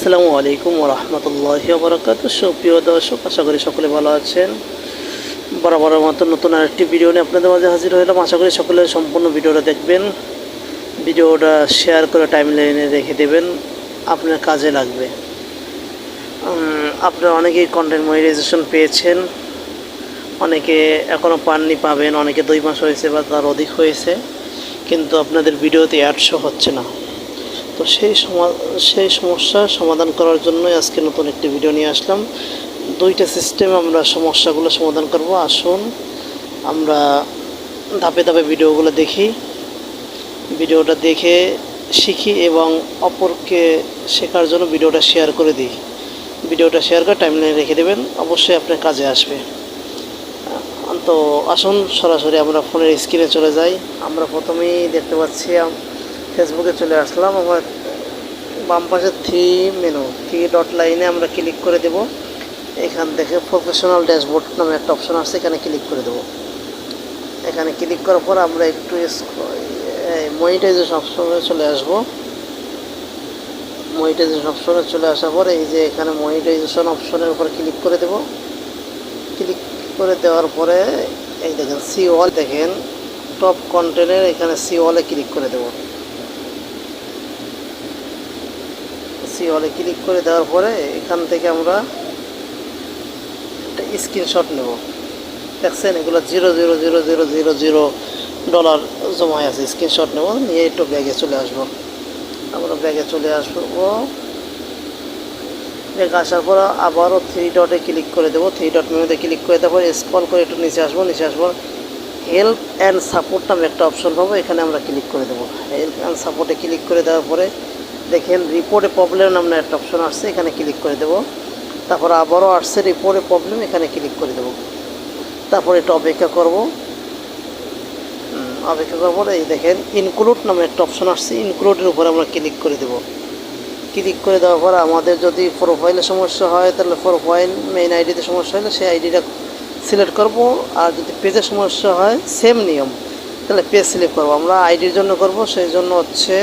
আসসালামু আলাইকুম ওয়া রাহমাতুল্লাহি ওয়া বারাকাতুহু। সুপ্রিয় দর্শক, আশা করি সকলে ভালো আছেন। বরাবরের মতো নতুন আরেকটি ভিডিও নিয়ে আপনাদের মাঝে হাজির হলাম। আশা করি সকলে সম্পূর্ণ ভিডিওটা দেখবেন, ভিডিওটা শেয়ার করে টাইমলাইনে রেখে দেবেন, আপনার কাজে লাগবে। আপনারা অনেকেই কন্টেন্ট মনিটাইজেশন পেয়েছেন, অনেকে এখনও পাননি, পাবেন। অনেকে 2 মাস হয়েছে বা তার অধিক হয়েছে, কিন্তু আপনাদের ভিডিওতে অ্যাড শো হচ্ছে না। তো সেই সমস্যার সমাধান করার জন্যই আজকে নতুন একটি ভিডিও নিয়ে আসলাম। 2টা সিস্টেমে আমরা সমস্যাগুলো সমাধান করব। আসুন আমরা ধাপে ধাপে ভিডিওগুলো দেখি, ভিডিওটা দেখে শিখি এবং অপরকে শেখার জন্য ভিডিওটা শেয়ার করে দিই। ভিডিওটা শেয়ার করে টাইমলাইনে রেখে দেবেন, অবশ্যই আপনার কাজে আসবে। তো আসুন সরাসরি আমরা ফোনের স্ক্রিনে চলে যাই। আমরা প্রথমেই দেখতে পাচ্ছি ফেসবুকে চলে আসলাম। আমার বাম পাশে 3 ডট লাইনে আমরা ক্লিক করে দেব। এখান থেকে প্রফেশনাল ড্যাশবোর্ড নামে একটা অপশন আছে, এখানে ক্লিক করে দেব। এখানে ক্লিক করার পর আমরা একটু মনিটাইজেশন অপশনে চলে আসব। মনিটাইজেশন অপশনে চলে আসার পর এই যে এখানে মনিটাইজেশন অপশনের উপর ক্লিক করে দেব। ক্লিক করে দেওয়ার পরে এই দেখেন সি অল, দেখেন টপ কন্টেন্টের এখানে সি অলে ক্লিক করে দেব। সি অলে ক্লিক করে দেওয়ার পরে এখান থেকে আমরা একটা স্ক্রিনশট নেব। দেখছেন এগুলো $0.00000 জমা আছে। স্ক্রিনশট নেব, নিয়ে একটু ব্যাগে চলে আসব। আমরা ব্যাগে চলে আসবো। ব্যাগে আসার পর আবারও 3 ডটে ক্লিক করে দেবো। 3 ডট মেনুতে ক্লিক করে দেওয়ার পর স্ক্রল করে একটু নিচে আসবো। নিচে আসবো হেল্প অ্যান্ড সাপোর্ট নামে একটা অপশন পাবো, এখানে আমরা ক্লিক করে দেবো। হেল্প অ্যান্ড সাপোর্টে ক্লিক করে দেওয়ার পরে দেখেন রিপোর্টে প্রবলেম নামে একটা অপশন আসছে, এখানে ক্লিক করে দেবো। তারপর আবারও আসছে রিপোর্টে প্রবলেম, এখানে ক্লিক করে দেবো। তারপর একটু অপেক্ষা করব। অপেক্ষা করার পরে এই দেখেন ইনক্লুড নামে একটা অপশন আসছে, ইনক্লুডের উপরে আমরা ক্লিক করে দেবো। ক্লিক করে দেওয়ার পর আমাদের যদি প্রোফাইলে সমস্যা হয় তাহলে প্রোফাইল, মেইন আইডিতে সমস্যা হলে সেই আইডিটা সিলেক্ট করব। আর যদি পেজে সমস্যা হয় সেম নিয়ম, তাহলে পেজ সিলেক্ট করব। আমরা আইডির জন্য করব, সেই জন্য হচ্ছে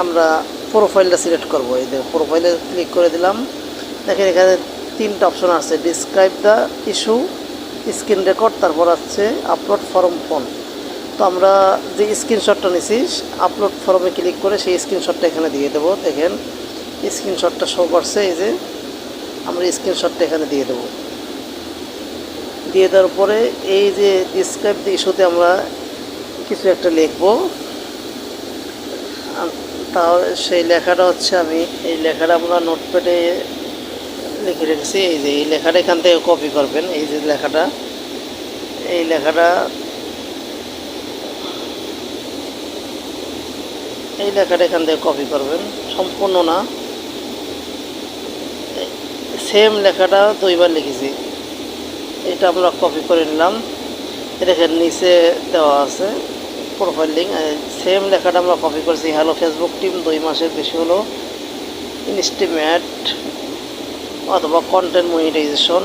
আমরা প্রোফাইলটা সিলেক্ট করব। এই দেখো প্রোফাইলে ক্লিক করে দিলাম। দেখেন এখানে 3টা অপশন আছে, describe the issue, screen record, তারপর আছে আপলোড ফর্ম ফোন। তো আমরা যে স্ক্রিনশটটা নিছি আপলোড ফর্মে ক্লিক করে সেই স্ক্রিনশটটা এখানে দিয়ে দেবো। দেখেন স্ক্রিনশটটা শো করছে, এই যে আমরা স্ক্রিনশটটা এখানে দিয়ে দেবো। দিয়ে দেওয়ার পরে এই যে ডিসক্রাইব দ্য ইস্যুতে আমরা কিছু একটা লিখবো। তাহলে সেই লেখাটা হচ্ছে, আমি এই লেখাটা আমরা নোটপ্যাডে লিখে রেখেছি। এই যে এই লেখাটা এখান থেকে কপি করবেন। এই যে লেখাটা, এই লেখাটা এখান থেকে কপি করবেন, সম্পূর্ণ না, সেম লেখাটা 2বার লিখেছি, এটা আমরা কপি করে নিলাম। দেখেন নিচে দেওয়া আছে প্রোফাইল লিঙ্ক, সেম লেখাটা আমরা কপি করেছি। হ্যালো ফেসবুক টিম 2 মাসের বেশি হলো ইনস্টিমেট অথবা কন্টেন্ট মনিটাইজেশন।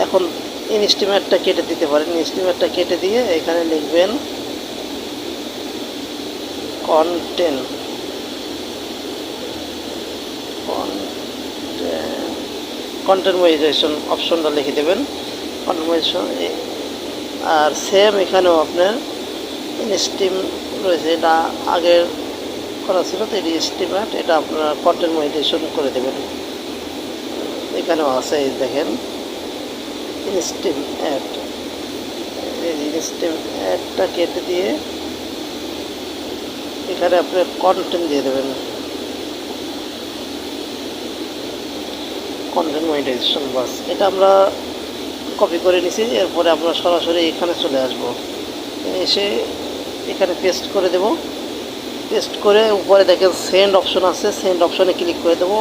এখন ইনস্টিমেটটা কেটে দিতে পারেন। ইনস্টিমেটটা কেটে দিয়ে এখানে লিখবেন কন্টেন্ট মনিটাইজেশন অপশনটা লিখে দেবেন, কন্টেন্ট মনিটাইজেশন। আর সেম এখানেও আপনার ইনস্টিম রয়েছে, এটা আগের করা ছিল, তো এটি এস্টিমেট, এটা আপনারা কন্টেন্ট মনিটাইজেশন করে দেবেন। এখানেও আছে, এই দেখেন ইনস্টিম অ্যাড, এই ইনস্টিম অ্যাডটা কেটে দিয়ে এখানে আপনি কন্টেন্ট দিয়ে দেবেন, কন্টেন্ট মনিটাইজেশন। বাস, এটা আমরা কপি করে নিছি। এরপরে আমরা সরাসরি এখানে চলে আসব, এসে এখানে পেস্ট করে দেব। পেস্ট করে উপরে দেখেন সেন্ড অপশন আছে, সেন্ড অপশনে ক্লিক করে দেব।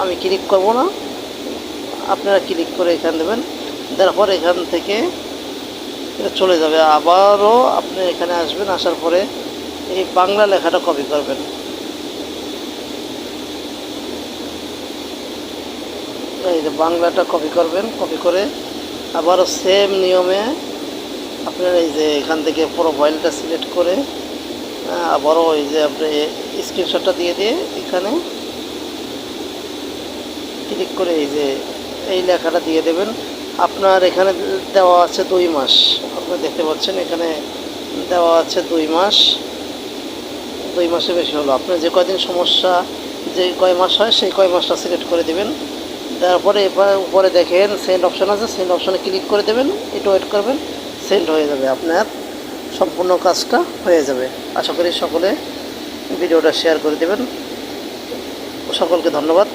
আমি ক্লিক করব না, আপনারা ক্লিক করে এখানে দেবেন। দেওয়ার পর এখান থেকে এটা চলে যাবে। আবারও আপনি এখানে আসবেন, আসার পরে এই বাংলা লেখাটা কপি করবেন। এই যে বাংলাটা কপি করবেন, কপি করে আবারও সেম নিয়মে আপনার এই যে এখান থেকে প্রোফাইলটা সিলেক্ট করে আবারও এই যে আপনি স্ক্রিনশটটা দিয়ে এখানে ক্লিক করে এই যে এই লেখাটা দিয়ে দেবেন। আপনার এখানে দেওয়া আছে 2 মাস, আপনারা দেখতে পাচ্ছেন এখানে দেওয়া আছে 2 মাস, 2 মাসের বেশি হলো। আপনার যে কয়দিন সমস্যা, যে কয় মাস হয় সেই কয় মাসটা সিলেক্ট করে দেবেন। তারপরে এবার উপরে দেখেন সেন্ড অপশান আছে, সেন্ড অপশানে ক্লিক করে দেবেন, একটু ওয়েট করবেন, সেন্ড হয়ে যাবে, আপনার সম্পূর্ণ কাজটা হয়ে যাবে। আশা করি সকলে ভিডিওটা শেয়ার করে দেবেন। সকলকে ধন্যবাদ।